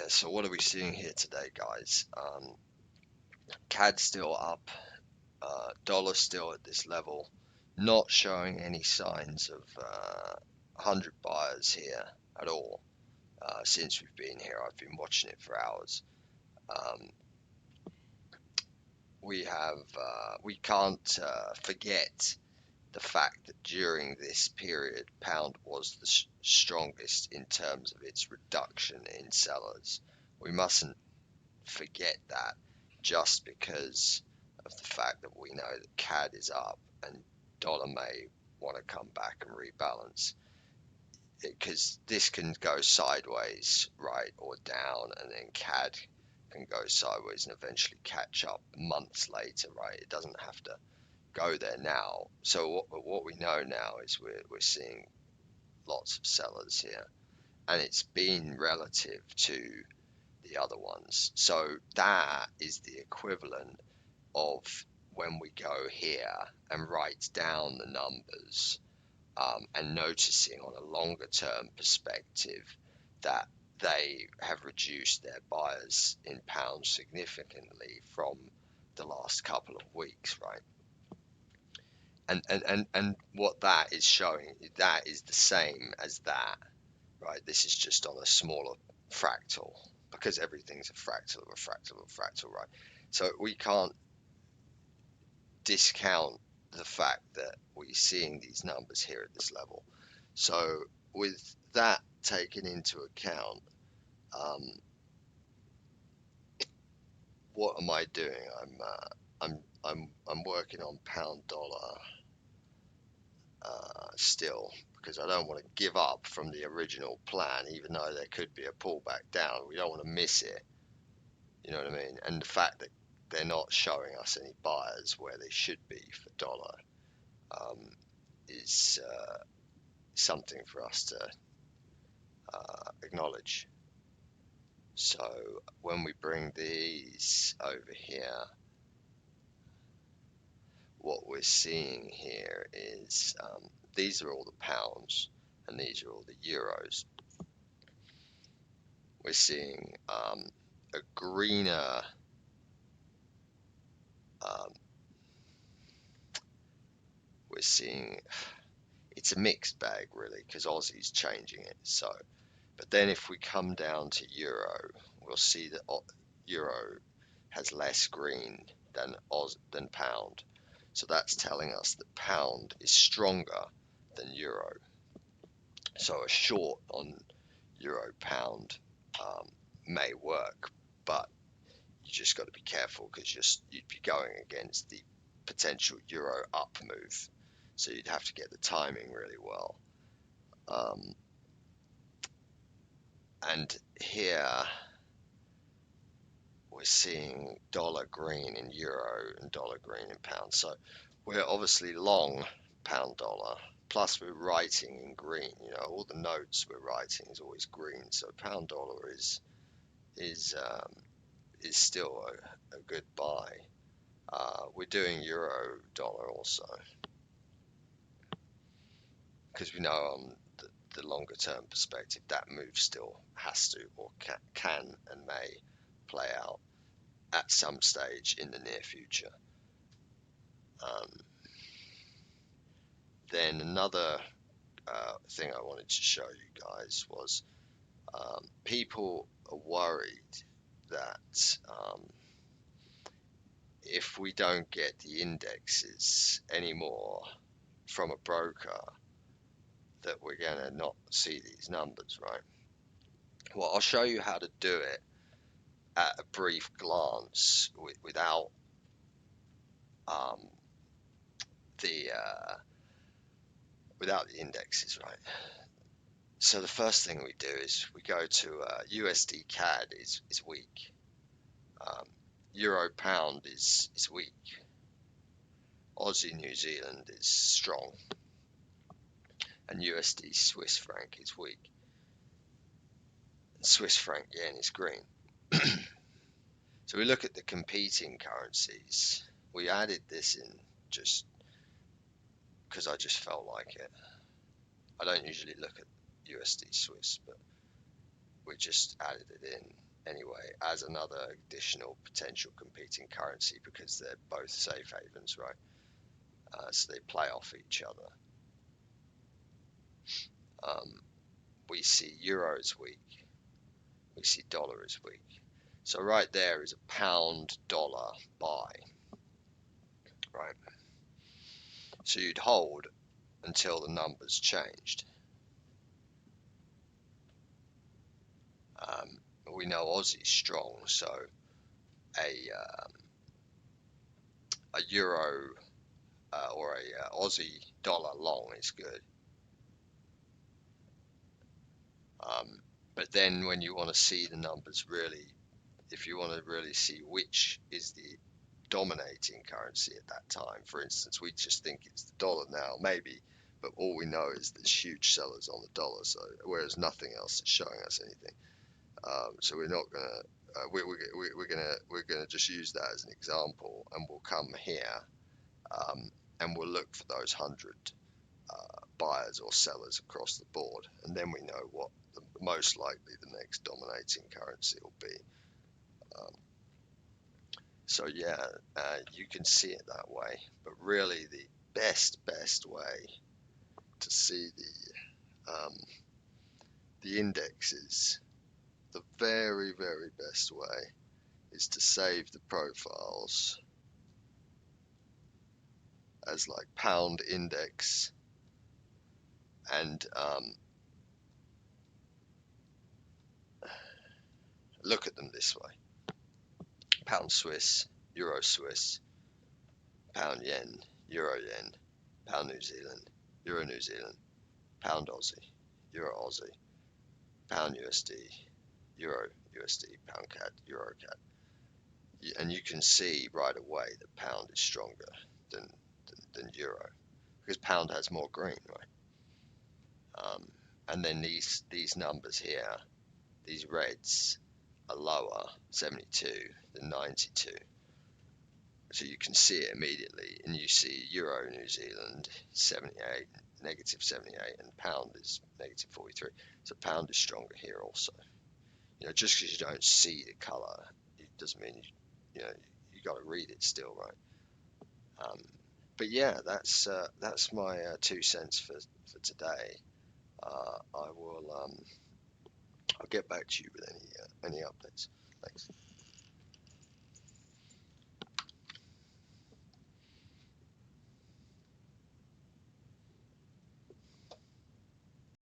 Yeah, so what are we seeing here today, guys? CAD still up, dollar still at this level, not showing any signs of 100 buyers here at all. Since we've been here, I've been watching it for hours. Um, we can't forget the fact that during this period, pound was the strongest in terms of its reduction in sellers. We mustn't forget that just because of the fact that we know that CAD is up and dollar may want to come back and rebalance, because this can go sideways, right, or down, and then CAD can go sideways and eventually catch up months later, right? It doesn't have to go there now. So what we know now is we're seeing lots of sellers here, and it's been relative to the other ones. So that is the equivalent of when we go here and write down the numbers, and noticing on a longer term perspective that they have reduced their buyers in pounds significantly from the last couple of weeks, right? And what that is showing, that is the same as that, right? This is just on a smaller fractal, because everything's a fractal of a fractal of a fractal, right? So we can't discount the fact that we're seeing these numbers here at this level. So with that taken into account, um, what am I doing? I'm working on pound dollar still, because I don't want to give up from the original plan, even though there could be a pullback down. We don't want to miss it. You know what I mean? And the fact that they're not showing us any buyers where they should be for dollar, is something for us to acknowledge. So when we bring these over here, what we're seeing here is, these are all the pounds and these are all the euros. We're seeing a greener, um, we're seeing, it's a mixed bag really, because Aussie's changing it. So, but then if we come down to euro, we'll see that euro has less green than pound. So that's telling us that pound is stronger than euro. So a short on euro pound may work, but you just got to be careful, because you'd be going against the potential euro up move. So you'd have to get the timing really well. And here we're seeing dollar green in euro and dollar green in pound. So we're obviously long pound dollar. Plus we're writing in green. You know, all the notes we're writing is always green. So pound dollar is still a good buy. We're doing euro dollar also, because we know on the longer term perspective that move still has to, or can and may play out at some stage in the near future. Then another thing I wanted to show you guys was, people are worried that if we don't get the indexes anymore from a broker, that we're going to not see these numbers, right? Well, I'll show you how to do it at a brief glance without um, the indexes, right? So the first thing we do is we go to USD CAD is weak, Euro pound is weak, Aussie New Zealand is strong, and USD Swiss franc is weak, and Swiss franc yen is green. So we look at the competing currencies. We added this in just because I just felt like it. I don't usually look at USD Swiss, but we just added it in. anyway as another additional potential competing currency because they're both safe havens, right? So they play off each other. We see euro is weak, we see dollar is weak. So right there is a pound dollar buy, right? So you'd hold until the numbers changed. We know Aussie's strong, so a euro or a Aussie dollar long is good. But then when you want to see the numbers really, if you want to really see which is the dominating currency at that time, for instance, we just think it's the dollar now, maybe, but all we know is there's huge sellers on the dollar, so whereas nothing else is showing us anything. So we're not gonna we're gonna just use that as an example, and we'll come here and we'll look for those 100 buyers or sellers across the board, and then we know what most likely the next dominating currency will be. So yeah, you can see it that way, but really the best way to see the indexes, the very best way is to save the profiles as like pound index and look at them this way: pound Swiss, euro Swiss, pound yen, euro yen, pound New Zealand, euro New Zealand, pound Aussie, euro Aussie, pound USD, euro USD, pound CAD, euro CAD. And you can see right away that pound is stronger than euro because pound has more green, right? And then these numbers here, these reds, are lower, 72 than 92. So you can see it immediately, and you see euro New Zealand 78, negative 78, and pound is negative 43. So pound is stronger here also. Just because you don't see the color, it doesn't mean you got to read it still, right? But yeah, that's my 2 cents for today. I will I'll get back to you with any updates. Thanks.